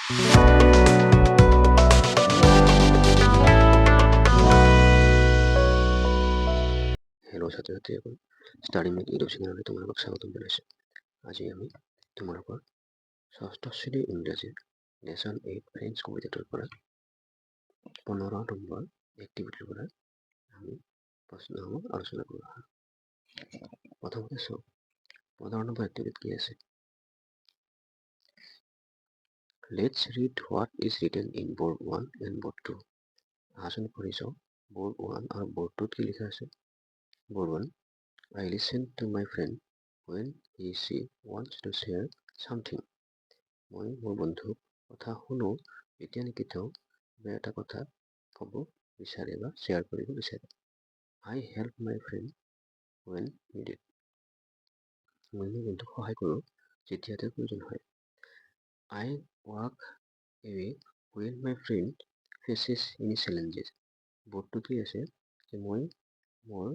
Hello' ছাত্ৰ-ছাত্ৰীসকল, study mat YouTube চেনেললৈ তোমালোকক স্বাগতম জনাইছোঁ। আজি আমি তোমালোকৰ ষষ্ঠ শ্ৰেণীৰ ইংৰাজী লেচন 8 ফ্ৰেঞ্চ কবিতাটোৰ পৰা 15 নম্বৰ এক্টিভিটিৰ পৰা আমি প্ৰশ্নসমূহ আলোচনা কৰোঁ। প্ৰথমতে চাওক 15 নম্বৰ এক্টিভিটি কি আছে। Let's read what is written in board 1 and board 2. আহাচোন পঢ়ি চাওঁ board 1 আৰু board 2 কি লিখা আছে। Board 1, I listen to my friend when she wants to share something. মই মোৰ বন্ধুক কথা শুনো যেতিয়া নেকি তেওঁ এটা কথা ক'ব বিচাৰে বা শ্বেয়াৰ কৰিব বিচাৰে। I help my friend when needed. মই মোৰ বন্ধুক সহায় কৰোঁ যেতিয়া তেওঁৰ প্ৰয়োজন হয়। I walk away when my friend faces any challenges. বৰ্ডটো কি আছে যে মই মোৰ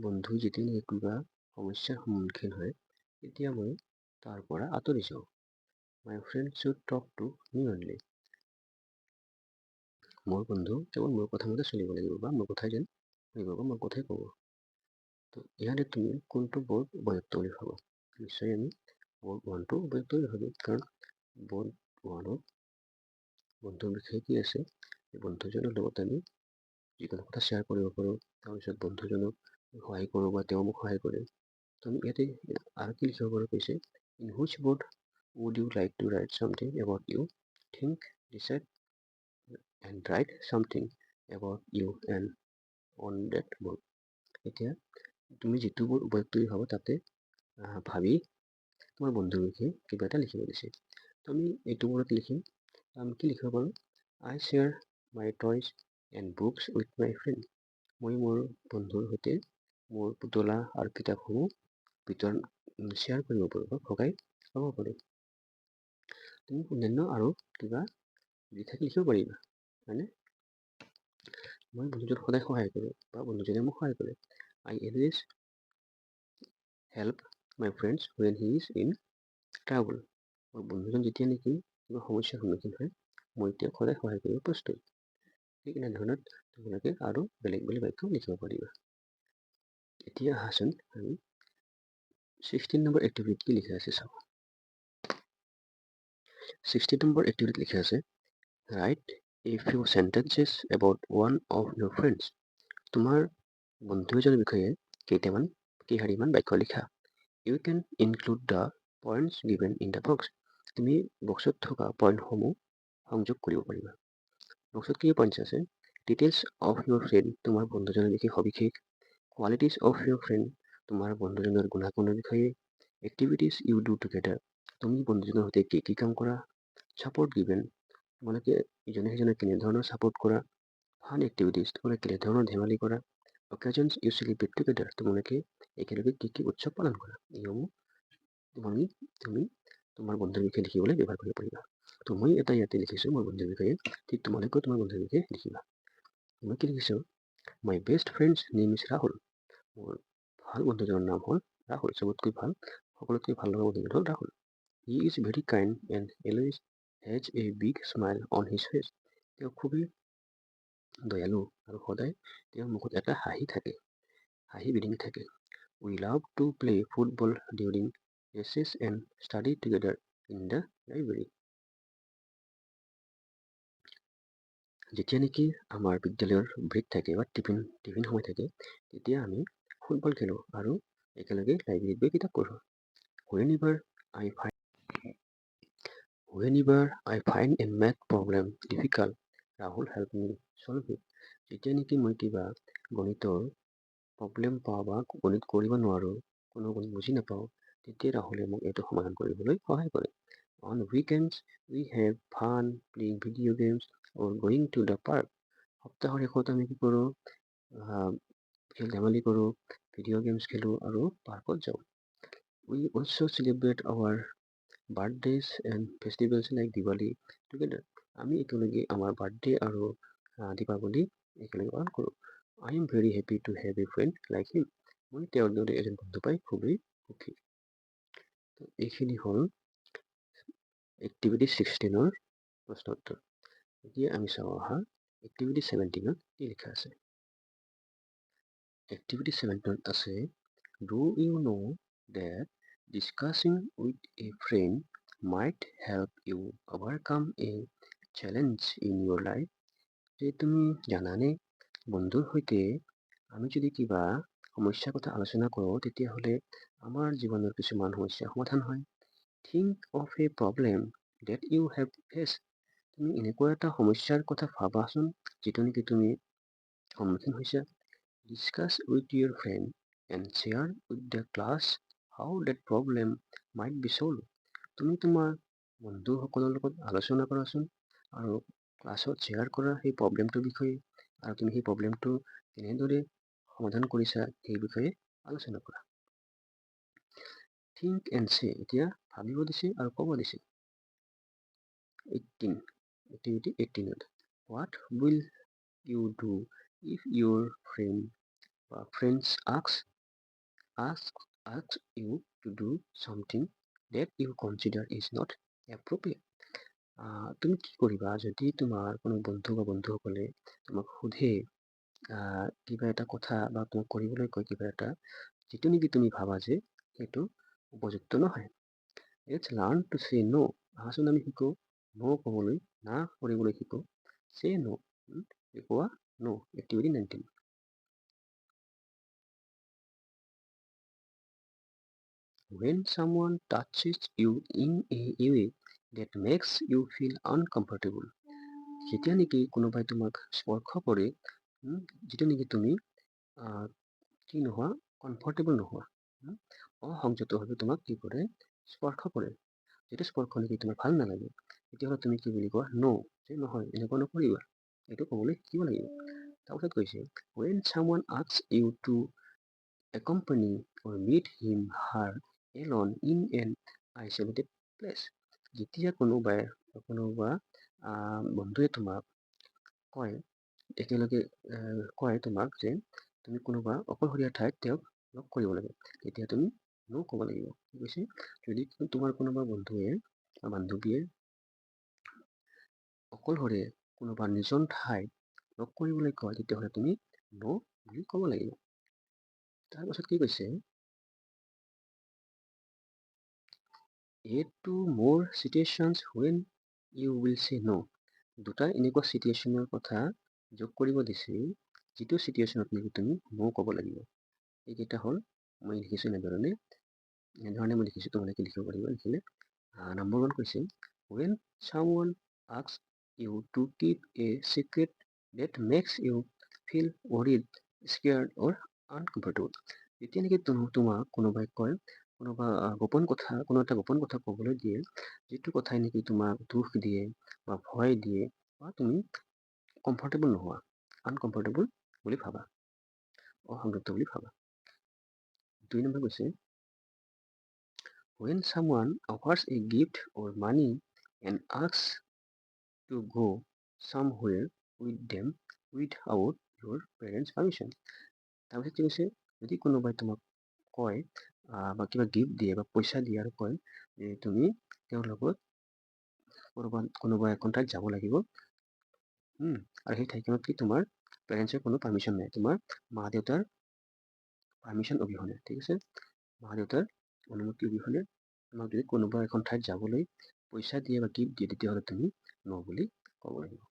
বন্ধু যেতিয়া নেকি কিবা সমস্যাৰ সন্মুখীন হয় তেতিয়া মই তাৰ পৰা আঁতৰি যাওঁ। My friend should talk to me only. মোৰ বন্ধু কেৱল মোৰ কথা মতে চলিব লাগিব বা মোৰ কথাই যেন শুনিব বা মোৰ কথাই ক'ব। তো ইয়াতে তুমি কোনটো বৰ্ড উপযুক্ত বুলি ভাবা? নিশ্চয় আমি বৰ্ড 1টো উপযুক্ত বুলি ভাবিম, কাৰণ বৰ্ড 1ত বন্ধুৰ বিষয়ে কি আছে, বন্ধুজনৰ লগত আমি যিকোনো কথা শ্বেয়াৰ কৰিব পাৰোঁ, তাৰপিছত বন্ধুজনক সহায় কৰোঁ বা তেওঁ মোক সহায় কৰে। তো আমি ইয়াতে আৰু কি লিখিব পাৰোঁ কৈছে, in which board would you like to write something about you? Think, decide and write something about you and on that board. এতিয়া তুমি যিটো বৰ্ড উপযুক্ত বুলি ভাবা তাতে ভাবি তোমাৰ বন্ধুৰ বিষয়ে কিবা এটা লিখিব দিছে। তো আমি এইটো বৰ্ডত লিখিম। আমি কি লিখিব পাৰোঁ, I share my toys and books with my friend. মই মোৰ বন্ধুৰ সৈতে মোৰ পুতলা আৰু কিতাপসমূহ শ্বেয়াৰ কৰিব পাৰোঁ বা ভগাই ল'ব পাৰোঁ। তুমি অন্যান্য আৰু কিবা লিখি লিখিব পাৰিবা, হয়নে? মই বন্ধুজনক সদায় সহায় কৰোঁ বা বন্ধুজনে মোক সহায় কৰে। I always help my friends when he is in trouble. মোৰ বন্ধুজন যেতিয়া নেকি কিবা সমস্যাৰ সন্মুখীন হয় মই তেওঁক সদায় সহায় কৰিব প্ৰস্তুত। ঠিক এনেধৰণত তোমালোকে আৰু বেলেগ বেলেগ বাক্য লিখিব পাৰিবা। এতিয়া আহাচোন আমি 16 নম্বৰ এক্টিভিটি কি লিখা আছে চাওঁ। 16 নম্বৰ এক্টিভিটি লিখা আছে, write a few sentences about one of your friends. তোমাৰ বন্ধু এজনৰ বিষয়ে কেইশাৰীমান বাক্য লিখা। You can include the points given in the box. তুমি বক্সত থকা পইণ্টসমূহ সংযোগ কৰিব পাৰিবা। বক্সত কি পইণ্টছ আছে, ডিটেইলছ অফ ইউৰ ফ্ৰেণ্ড, তোমাৰ বন্ধুজনৰ বিষয়ে সবিশেষ, কোৱালিটিজ অফ ইউৰ ফ্ৰেণ্ড, তোমাৰ বন্ধুজনৰ গুণাগুণৰ বিষয়ে, এক্টিভিটিজ ইউ ডু টুগেডাৰ, তুমি বন্ধুজনৰ সৈতে কি কি কাম কৰা, ছাপোৰ্ট গিভেন, তোমালোকে ইজনে সিজনক কেনেধৰণৰ ছাপোৰ্ট কৰা, ফান এক্টিভিটিজ, তোমালোকে কেনেধৰণৰ ধেমালি কৰা, অকেজনছ ইউ চেলিব্ৰেট টুগেডাৰ, তোমালোকে একেলগে কি কি উৎসৱ পালন কৰা। এইসমূহ তুমি তোমাৰ বন্ধুৰ বিষয়ে লিখিবলৈ ব্যৱহাৰ কৰিব পাৰিবা। তো মই এটা ইয়াতে লিখিছোঁ মোৰ বন্ধুৰ বিষয়ে, ঠিক তোমালোকেও তোমাৰ বন্ধুৰ বিষয়ে লিখিবা। মই কি লিখিছোঁ, my best friends name is Rahul, মোৰ ভাল বন্ধুজনৰ নাম হ'ল ৰাহুল, চবতকৈ ভাল সকলোতকৈ ভাল লগা বন্ধুজন হ'ল Rahul. He is very kind and always has a big smile on his face, তেওঁ খুবেই দয়ালু আৰু সদায় তেওঁৰ মুখত এটা হাঁহি বিৰিঙি থাকে। We love to play football during races and study together in the library. যেতিয়া নেকি আমাৰ বিদ্যালয়ৰ ব্ৰেক থাকে বা টিফিন সময় থাকে তেতিয়া আমি ফুটবল খেলোঁ আৰু একেলগে লাইব্ৰেৰীত গৈ কিতাপ পঢ়োঁ। Whenever I find a math problem difficult, Rahul help me solve it. যেতিয়া নেকি মই কিবা গণিতৰ প্ৰব্লেম পাওঁ বা গণিত কৰিব নোৱাৰোঁ, কোনো গণিত বুজি নাপাওঁ, তেতিয়া ৰাহুলে মোক এইটো সমাধান কৰিবলৈ সহায় কৰে। On weekends, we have fun playing video games or going to the park. সপ্তাহৰ শেষত আমি কি কৰোঁ, খেল ধেমালি কৰোঁ, ভিডিঅ' গেমছ খেলোঁ আৰু পাৰ্কত যাওঁ। We also celebrate our birthdays and festivals like Diwali together. আমি একেলগে আমাৰ বাৰ্থডে আৰু দীপাৱলী একেলগে পালন কৰোঁ। I am very happy to have a friend like him. মই তেওঁৰ দৰে এজন বন্ধু পাই খুবেই সুখী। এইখিনি হ'ল এক্টিভিটি 16 প্ৰশ্ন উত্তৰ। এতিয়া আমি চাওঁ আহা এক্টিভিটি 17 কি লিখা আছে। এক্টিভিটি 17 আছে do you know that discussing with a friend might help you overcome a challenge in your life? যে তুমি জানানে বন্ধুৰ সৈতে আমি যদি কিবা সমস্যাৰ কথা আলোচনা কৰোঁ তেতিয়াহ'লে আমাৰ জীৱনৰ কিছুমান সমস্যাৰ সমাধান হয়। Think of a problem that you have faced. তুমি এনেকুৱা এটা সমস্যাৰ কথা ভাবাচোন যিটো নেকি তুমি সন্মুখীন হৈছা। Discuss with your friend and share with the class how that problem might be solved. তুমি তোমাৰ বন্ধুসকলৰ লগত আলোচনা কৰাচোন আৰু ক্লাছত শ্বেয়াৰ কৰা সেই প্ৰব্লেমটোৰ বিষয়ে আৰু তুমি সেই প্ৰব্লেমটো কেনেদৰে সমাধান কৰিছা সেই বিষয়ে আলোচনা কৰা। Think and say, এতিয়া ভাবিব দিছে আৰু ক'ব দিছে। 18 activity 18 what will you do if your friends ask you to do something that you consider is not appropriate? তুমি কি কৰিবা যদি তোমাৰ কোনো বন্ধু বা বন্ধুসকলে তোমাক সোধে কিবা এটা কথা বা তোমাক কৰিবলৈ কয় কিবা এটা যিটো নেকি তুমি ভাবা যে সেইটো উপযুক্ত নহয়। Let's learn to say no. আহাচোন আমি শিকো no ক'বলৈ না কৰিবলৈ শিকো। Say no. কোৱা no. Activity 19. When someone touches you in a way that makes you feel uncomfortable. যেতিয়া নেকি কোনোবাই তোমাক স্পৰ্শ কৰে যিটো নেকি তুমি কি নোহোৱা কমফৰ্টেবল নোহোৱা অসংযতভাৱে তোমাক কি কৰে স্পৰ্শ কৰে যিটো স্পৰ্শ নেকি তোমাৰ ভাল নালাগে তেতিয়াহ'লে তুমি কি বুলি কোৱা ন যে নহয় এনেকুৱা নকৰিবা এইটো ক'বলৈ শিকিব লাগিব। তাৰপিছত কৈছে when someone asks you to accompany or meet him her alone in an isolated place. যেতিয়া কোনোবা বন্ধুৱে তোমাক কয় একেলগে কয় তোমাক যে তুমি কোনোবা অকলশৰীয়া ঠাইত তেওঁক লগ কৰিব লাগে তেতিয়া তুমি নো ক'ব লাগিব। কি কৈছে যদি তোমাৰ কোনোবা বন্ধুৱে বা বান্ধৱীয়ে অকলশৰে কোনোবা নিজন ঠাইত লগ কৰিবলৈ কয় তেতিয়াহ'লে তুমি নো বুলি ক'ব লাগিব। তাৰপাছত কি কৈছে এইটো মোৰ চিটুৱেশ্যনছ when you will say no. দুটা এনেকুৱা চিটুৱেশ্যনৰ কথা যোগ কৰিব দিছে যিটো চিটুৱেশ্যনত নেকি তুমি নো ক'ব লাগিব। এইকেইটা হ'ল মই লিখিছোঁ এনেধৰণে মই লিখিছোঁ তোমালোকে লিখিব পাৰিব লিখিলে। নম্বৰ 1 কৈছে when someone asks you to keep a secret that makes you feel worried, scared or uncomfortable. যেতিয়া নেকি তোমাক কোনোবাই কয় কোনো এটা গোপন কথা ক'বলৈ দিয়ে যিটো কথাই নেকি তোমাক দুখ দিয়ে বা ভয় দিয়ে বা তুমি কমফৰ্টেবল নোহোৱা আনকমফৰ্টেবল বুলি ভাবা অসংযত বুলি ভাবা। 2 নম্বৰ কৈছে when someone offers a gift or money and asks to go somewhere with them without your parents' permission. তাৰপিছত কি কৈছে যদি কোনোবাই তোমাক কয় বা কিবা গিফ্ট দিয়ে বা পইচা দিয়ে আৰু কয় যে তুমি তেওঁৰ লগত কোনোবা এখন ঠাইত যাব লাগিব আৰু সেই ঠাইখনত কি তোমাৰ পেৰেণ্টছৰ কোনো পাৰ্মিশ্যন নাই তোমাৰ মা দেউতাৰ পাৰ্মিশ্যন অবিহনে ঠিক আছে মা দেউতাৰ অনুমতি অবিহনে তোমাক যদি কোনোবা এখন ঠাইত যাবলৈ পইচা দিয়ে বা গিফ্ট দিয়ে তেতিয়াহ'লে তুমি ন বুলি ক'ব লাগিব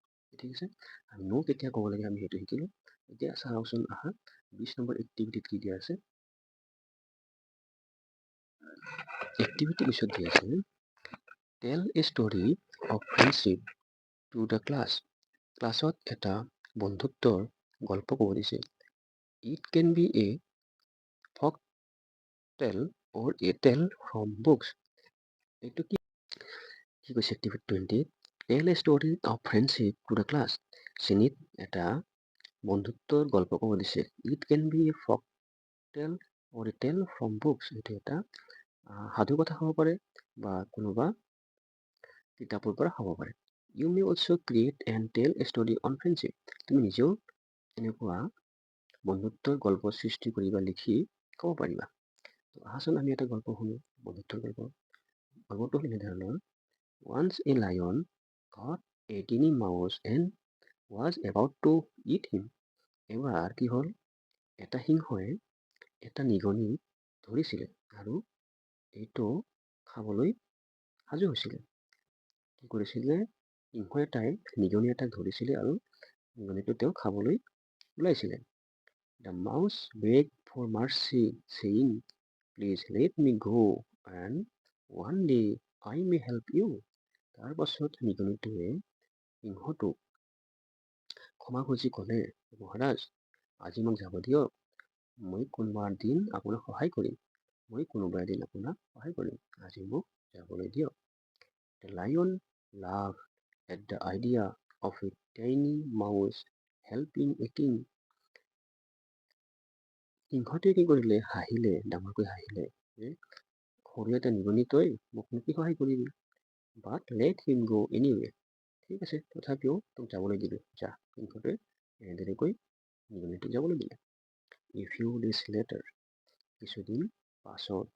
ঠিক আছে। আমি ন কেতিয়া ক'ব লাগে আমি সেইটো শিকিলোঁ। এতিয়া চাওকচোন আহা 20 নম্বৰ এক্টিভিটিত কি দিয়া আছে। এক্টিভিটি পিছত দিয়া আছে tell a story of friendship to the class. ক্লাছত এটা বন্ধুত্বৰ গল্প ক'ব দিছে। ইট কেন বি এ ফক টেল অৰ এ টেল ফ্ৰম বুকছ। এইটো কি কৈছে activity 20 tell a story of friendship to the class. শ্ৰেণীত এটা বন্ধুত্বৰ গল্প ক'ব দিছে। ইট কেন বি এ ফক টেল অৰ এ টেল ফ্ৰম বুকছ। এইটো এটা সাধু কথা হ'ব পাৰে বা কোনোবা কিতাপৰ পৰা হ'ব পাৰে। You may also' create and টেল এ ষ্টৰি অন ফ্ৰেণ্ডশ্বিপ। তুমি নিজেও এনেকুৱা বন্ধুত্বৰ গল্প সৃষ্টি কৰি বা লিখি ক'ব পাৰিবা। আহাচোন আমি এটা গল্প শুনো বন্ধুত্বৰ গল্পটো হ'ল এনেধৰণৰ Once a lion caught a tiny mouse and was about to eat him. এবাৰ কি হ'ল, এটা সিংহই এটা নিগনি ধৰিছিলে আৰু এইটো খাবলৈ সাজু হৈছিলে। কি কৰিছিলে, সিংহ এটাই নিগনি এটাক ধৰিছিলে আৰু নিগনিটো তেওঁ খাবলৈ ওলাইছিলে। The mouse begged for mercy, saying, "Please let me go, and one day I may help you." তাৰ পাছত নিগনিটোৱে সিংহটোক ক্ষমা খুজি ক'লে, "মহাৰাজ, আজি মোক যাব দিয়ক, মই কোনোবা এদিন আপোনাক সহায় কৰিম। আজি মোক যাবলৈ দিয়ক." The lion laughed at the idea of a tiny mouse helping a king. সিংহটোৱে কি কৰিলে, ডাঙৰকৈ হাঁহিলে যে সৰু এটা নিগনিতই মোক কি সহায় কৰিবি। But let him go anyway. ঠিক আছে, তথাপিও তোক যাবলৈ দিলোঁ, যা। সিংহটোৱে এনেদৰে কৈ নিগনিটোক যাবলৈ দিলে। A few days later, কিছুদিন পাছত,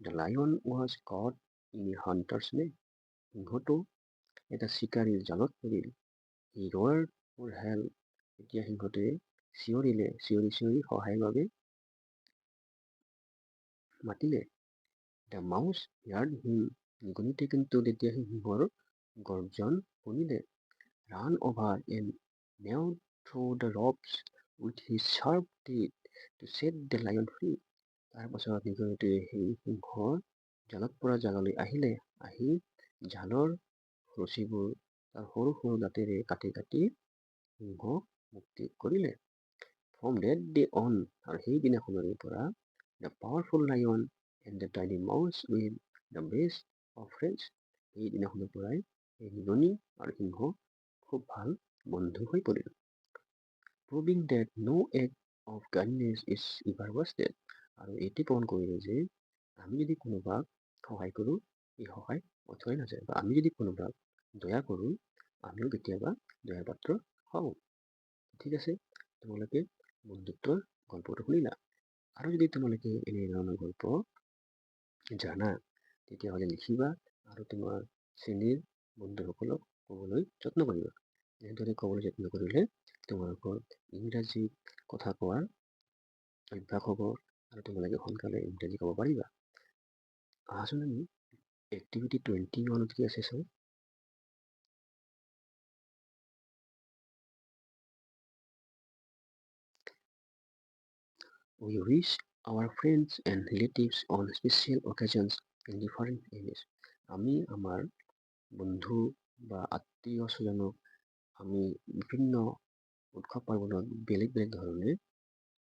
the lion was caught in a hunter's net. সিংহটো এটা চিকাৰীৰ জালত পৰিল। He roared for help. এতিয়া সিংহটোৱে চিঞৰি সহায়ৰ বাবে মাতিলে। The mouse heard him. নিগনিটোৱে কিন্তু তেতিয়া সিংহৰ গৰ্জন শুনিলে। Ran over and gnawed through the ropes with his sharp teeth to set the lion free. তাৰ পাছত নিগনিটোৱে সেই সিংহৰ জালত পৰা জাললৈ আহি জালৰ ৰছীবোৰ তাৰ সৰু সৰু দাঁতেৰে কাটি সিংহক মুক্তি কৰিলে। From that day on, আৰু সেই দিনাখনৰে পৰা, the powerful lion and the tiny mouse were the best of friends. সেই দিনাখনৰ পৰাই এই নিগনি আৰু সিংহ খুব ভাল বন্ধু হৈ পৰিল। Proving that no act of kindness is ever wasted. আৰু এইটো প্ৰমাণ কৰিলে যে আমি যদি কোনোবাক সহায় কৰোঁ, এই সহায় অথলে নাযায়, বা আমি যদি কোনোবাক দয়া কৰোঁ, আমিও কেতিয়াবা দয়াৰ পাত্ৰ হওঁ। ঠিক আছে, তোমালোকে বন্ধুত্বৰ গল্পটো শুনিলা। আৰু যদি তোমালোকে এনেধৰণৰ গল্প জানা, তেতিয়াহ'লে লিখিবা আৰু তোমাৰ শ্ৰেণীৰ বন্ধুসকলক ক'বলৈ যত্ন কৰিবা। এনেদৰে ক'বলৈ যত্ন কৰিলে তোমালোকৰ ইংৰাজী কথা কোৱাৰ অভ্যাস হ'ব আৰু তোমালোকে সোনকালে ইংৰাজী ক'ব পাৰিবা। আহাচোন আমি এক্টিভিটি 21 কি আছে চাওঁ। We wish our friends and relatives on special occasions in different ways. আমি আমাৰ বন্ধু বা আত্মীয় স্বজনক আমি বিভিন্ন উৎসৱ পাৰ্বণত বেলেগ ধৰণে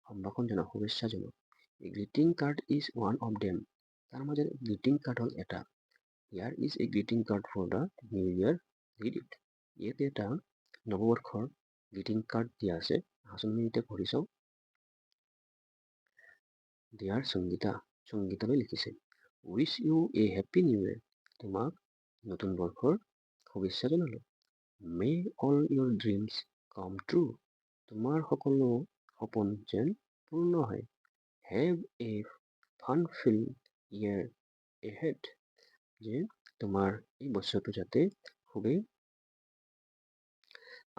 সম্ভাষণ জনাওঁ, শুভেচ্ছা জনাওঁ। Greeting card is one of them. তাৰ মাজত গ্ৰিটিং কাৰ্ড হ'ল এটা। Here is a greeting card for the New Year. Read it. ইয়াতে এটা নৱবৰ্ষৰ গ্ৰিটিং কাৰ্ড দিয়া আছে। আহাচোন আমি এতিয়া পঢ়ি চাওঁ। Dear সংগীতালৈ লিখিছে, Wish you a happy new year. তোমাক নতুন বৰ্ষৰ শুভেচ্ছা জনালোঁ। May all your dreams come true. তোমাৰ সকলো সপোন যেন পূৰ্ণ হয়। Have a fun-filled year ahead. যে তোমাৰ এই বছৰটো যাতে খুবেই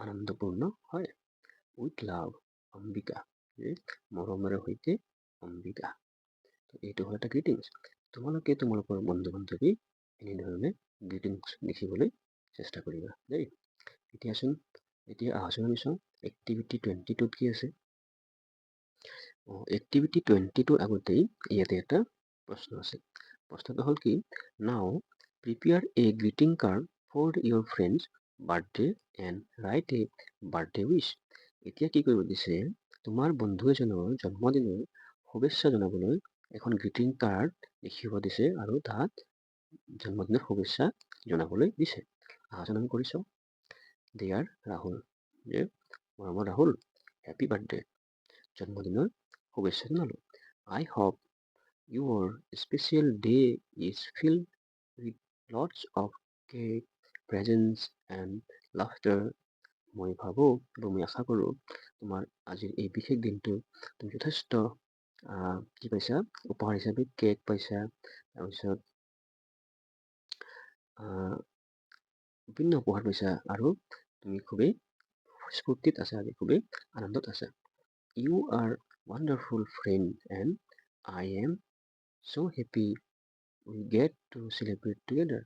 আনন্দপূৰ্ণ হয়। With love, Ambika. যে মৰমেৰে সৈতে অম্বিকা। এইটো হ'ল এটা গ্ৰিটিংছ। তোমালোকে তোমালোকৰ বন্ধু বান্ধৱী এনেধৰণে গ্ৰিটিংছ লিখিবলৈ চেষ্টা কৰিবা দেই। এতিয়া আহাচোন আমি চাওঁ এক্টিভিটি 22 কি আছে। এক্টিভিটি 22 আগতেই ইয়াতে এটা প্ৰশ্ন আছে। প্ৰশ্নটো হ'ল কি, now prepare a greeting card for your friends birthday and write a birthday wish. এতিয়া কি কৰিব দিছে, তোমাৰ বন্ধু এজনৰ জন্মদিনৰ শুভেচ্ছা জনাবলৈ এখন গ্ৰিটিং কাৰ্ড লিখিব দিছে আৰু তাত জন্মদিনৰ শুভেচ্ছা জনাবলৈ দিছে। আহাচোন আমি কৰি চাওঁ। ডিয়াৰ ৰাহুল, যে মৰমৰ ৰাহুল, হেপী বাৰ্থডে, জন্মদিনৰ শুভেচ্ছা জনালোঁ। I hope your special day is filled with lots of cake, presents and laughter. মই ভাবোঁ আৰু মই আশা কৰোঁ তোমাৰ আজিৰ এই বিশেষ দিনটো তুমি যথেষ্ট কি পাইছা, উপহাৰ হিচাপে কেক পাইছা, তাৰপিছত বিভিন্ন উপহাৰ পাইছা আৰু তুমি খুবেই স্ফূৰ্তিত আছা, আজি খুবেই আনন্দত আছা। You are wonderful friend and I am so happy we get to celebrate together.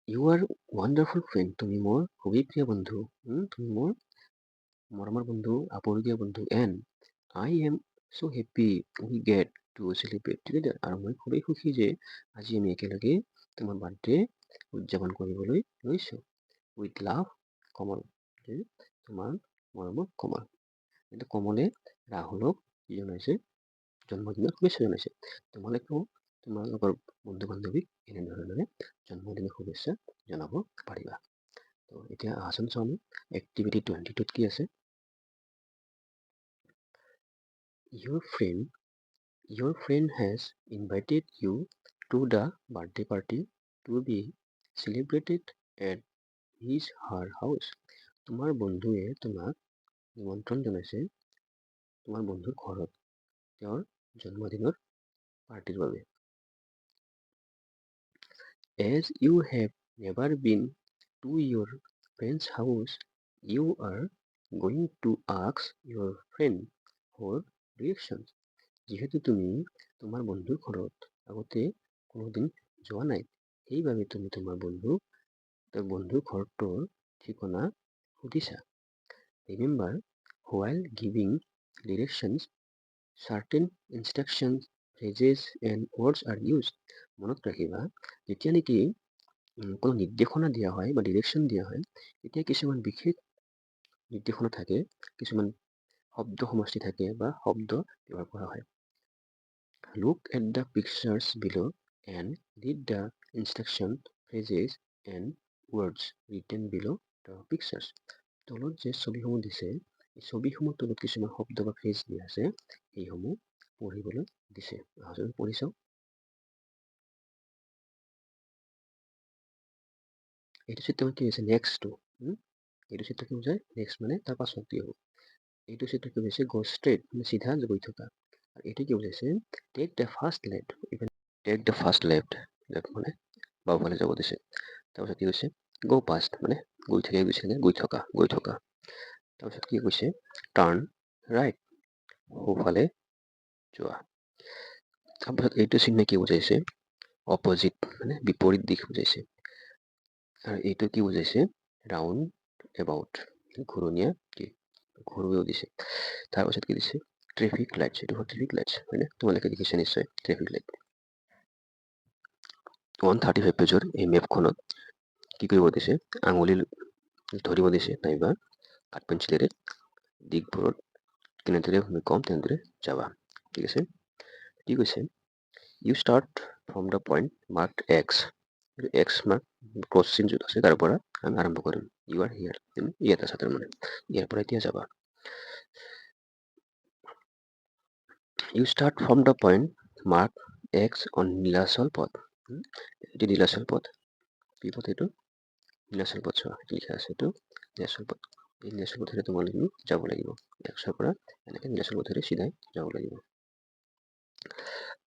You are wonderful friend. তুমি মোৰ খুবেই প্ৰিয় বন্ধু। তুমি মোৰ মৰমৰ বন্ধু, আপুৰুগীয়া বন্ধু। And I am so happy we get to celebrate together. আৰু মই খুবেই সুখী যে আজি আমি একেলগে তোমাৰ বাৰ্থডে উদযাপন কৰিবলৈ লৈছোঁ। With love, Kamal. তোমাৰ মৰমৰ কমল। কিন্তু কমলে ৰাহুলক কি জনাইছে? জন্মদিনৰ শুভেচ্ছা জনাইছে। তোমালোকেও তোমালোকৰ বন্ধু বান্ধৱীক এনেধৰণেৰে জন্মদিনৰ শুভেচ্ছা জনাব পাৰিবা। তো এতিয়া আহাচোন চাওঁ আমি এক্টিভিটি 22ত কি আছে। Your friend has invited you to the birthday party to be celebrated at his her house. তোমাৰ বন্ধুৱে তোমাক নিমন্ত্ৰণ জনাইছে তোমাৰ বন্ধুৰ ঘৰত তেওঁৰ জন্মদিনৰ পাৰ্টিৰ বাবে। As you have never been to your friend's house, you are going to ask your friend for directions. যিহেতু তুমি তোমাৰ বন্ধুৰ ঘৰত আগতে কোনোদিন যোৱা নাই, সেইবাবে তুমি তোমাৰ বন্ধুৰ ঘৰটোৰ ঠিকনা সুধিছা। Remember, while giving directions, certain instructions, phrases and words are used. মনত ৰাখিবা, যেতিয়া নেকি কোনো নিৰ্দেশনা দিয়া হয় বা ডিৰেকশ্যন দিয়া হয়, তেতিয়া কিছুমান বিশেষ নিৰ্দেশনা থাকে, কিছুমান শব্দ সমষ্টি থাকে বা শব্দ ব্যৱহাৰ কৰা হয়। Look at the pictures below and read the instruction, phrases and words written below the pictures. তলত যে ছবিসমূহ দিছে, এই ছবিসমূহ তলত কিছুমান শব্দ বা ফ্ৰেজ দিয়া আছে, সেইসমূহ পঢ়িবলৈ দিছে। আহোঁ পঢ়ি চাওঁ। এইটো চিত্ৰ কি হৈছে? নেক্সটটো। এইটো চিত্ৰ কি বুজায়? নেক্সট মানে তাৰ পাছতটো হ'ব। এইটো চিত্ৰ কি বুজাইছে? গো ষ্ট্ৰেইট, মানে চিধা গৈ থকা। আৰু এইটো কি বুজাইছে? Take the first left. Take the first left, left মানে বাওঁফালে যাব দিছে। তাৰপিছত কি কৈছে? গো পাষ্ট, মানে গৈ থকা। তাৰপিছত কি কৈছে? টাৰ্ণ ৰাইট, সোঁফালে যোৱা। তাৰপিছত এইটো চিহ্ন কি বুজাইছে? অপজিট, মানে বিপৰীত দিশ বুজাইছে। আৰু এইটো কি বুজাইছে? ৰাউণ্ড এবাউট, ঘূৰণীয়া কি ঘূৰুৱেও দিছে। তাৰপিছত কি দিছে? Traffic lights. এইটো হ'ল ট্ৰেফিক লাইটছ, হয়নে? তোমালোকে দেখিছে নিশ্চয় ট্ৰেফিক লাইট। 135 পেজৰ এই মেপখনত কি কৰিব দিছে? আঙুলি ধৰিব দিছে, নাইবা কাঠ পেঞ্চিলেৰে দিশবোৰত কেনেদৰে আমি কম তেনেদৰে যাবা। ঠিক আছে? কি কৈছে? You start from the point marked X. X mark cross চিন য'ত আছে তাৰ পৰা আমি আৰম্ভ কৰিম। ইউ আৰ হিয়াৰ, ইয়াত আছা তাৰমানে, ইয়াৰ পৰা এতিয়া যাবা। You start from the point mark X on Nilachal Path. এইটো নীলাচল পথ। কি পথ এইটো? নীলাচল পথ। চোৱা লিখা আছে এইটো নীলাচল পথ। এই নীলাচল পথেৰে তোমালোকে যাব লাগিব। এক্সৰ পৰা এনেকৈ নীলাচল পথেৰে চিধাই যাব লাগিব।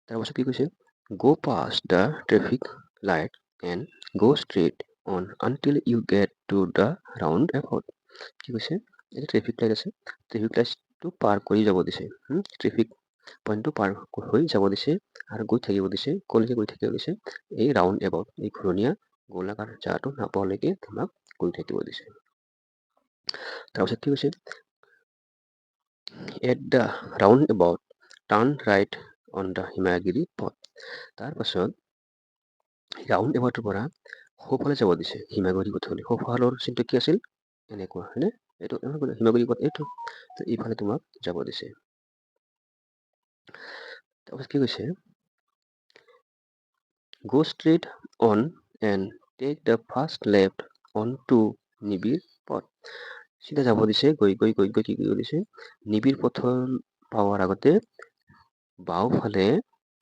তাৰপাছত কি কৈছে? Go past the traffic light and go straight on until you get to the roundabout. কি কৈছে? এইটো ট্ৰেফিক লাইট আছে, ট্ৰেফিক লাইটটো পাৰ কৰি যাব দিছে। ট্ৰেফিক পইণ্টটো পাৰ হৈ যাব দিছে আৰু গৈ থাকিব দিছে। ক'লৈকে গৈ থাকিব দিছে? এই ৰাউণ্ড এবাউট, এই ঘূৰণীয়া গোলাকাৰ জাগাটো নাপালৈকে তোমাক গৈ থাকিব দিছে। তাৰপিছত কি কৈছে? At the roundabout turn right on the Himagiri পথ। তাৰপাছত ৰাউণ্ড এবাউটৰ পৰা সোঁফালে যাব দিছে, হিমাগিৰি পথলৈ। সোঁফালৰ চিনটো কি আছিল? এনেকুৱা, হয়নে? এইটো হিমাগিৰি পথ এইটো, ইফালে তোমাক যাব দিছে। তাৰপিছত কি কৈছে? Go straight on and take the first left on to Nibir পথ। চিধা যাব দিছে, গৈ কি কৰিব দিছে? নিবিড় পথৰ পাৱাৰ আগতে বাওঁফালে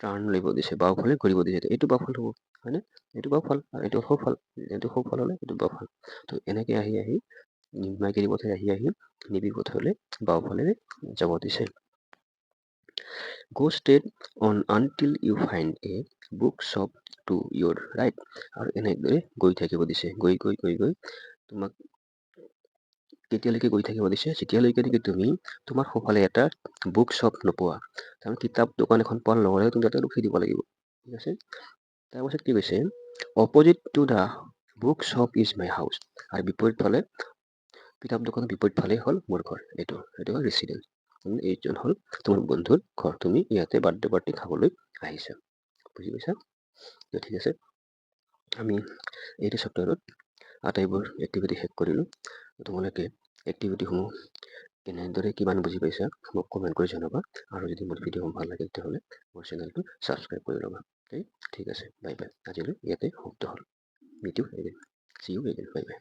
টাৰ্ণ লব দিছে, বাওঁফালে ঘূৰিব দিছে। এইটো বাওঁফাল হ'ব, হয়নে? এইটো বাওঁফাল আৰু এইটো সোঁফাল। এইটো সোঁফাল হ'লে এইটো বাওঁফাল। তো এনেকৈ আহি হিমাগিৰি পথেৰে আহি নিবিড় পথলৈ বাওঁফালে যাব দিছে। Go straight on until you find a book shop to your right. আৰু এনেদৰে গৈ থাকিব দিছে, গৈ গৈ গৈ গৈ তোমাক কেতিয়ালৈকে গৈ থাকিব দিছে, যেতিয়ালৈকে নেকি তুমি তোমাৰ সোঁফালে এটা বুক শ্বপ নোপোৱা। তাৰমানে কিতাপ দোকান এখন পোৱাৰ লগে লগে তুমি তাতে ৰখি দিব লাগিব, ঠিক আছে। তাৰপাছত কি কৈছে, opposite to the book shop is my house. আৰু বিপৰীত ফালে, কিতাপ দোকানৰ বিপৰীত ফালে হ'ল মোৰ ঘৰ। এইটো হ'ল ৰেচিডেঞ্চ। এইজন হ'ল তোমাৰ বন্ধুৰ ঘৰ, তুমি ইয়াতে বাৰ্থডে পাৰ্টি খাবলৈ আহিছা, বুজি পাইছা? ঠিক আছে, আমি এইটো চেপ্টাৰত আটাইবোৰ এক্টিভিটি শেষ কৰিলোঁ। তোমালোকে এক্টিভিটিসমূহ কেনেদৰে কিমান বুজি পাইছা মোক কমেণ্ট কৰি জনাবা। আৰু যদি মোৰ ভিডিঅ'সমূহ ভাল লাগে তেতিয়াহ'লে মোৰ চেনেলটো ছাবস্ক্ৰাইব কৰি ল'বা। ঠিক আছে, বাই বাই। আজিলৈ ইয়াতে সমাপ্ত হ'ল। Meet you again, see you again, bye by.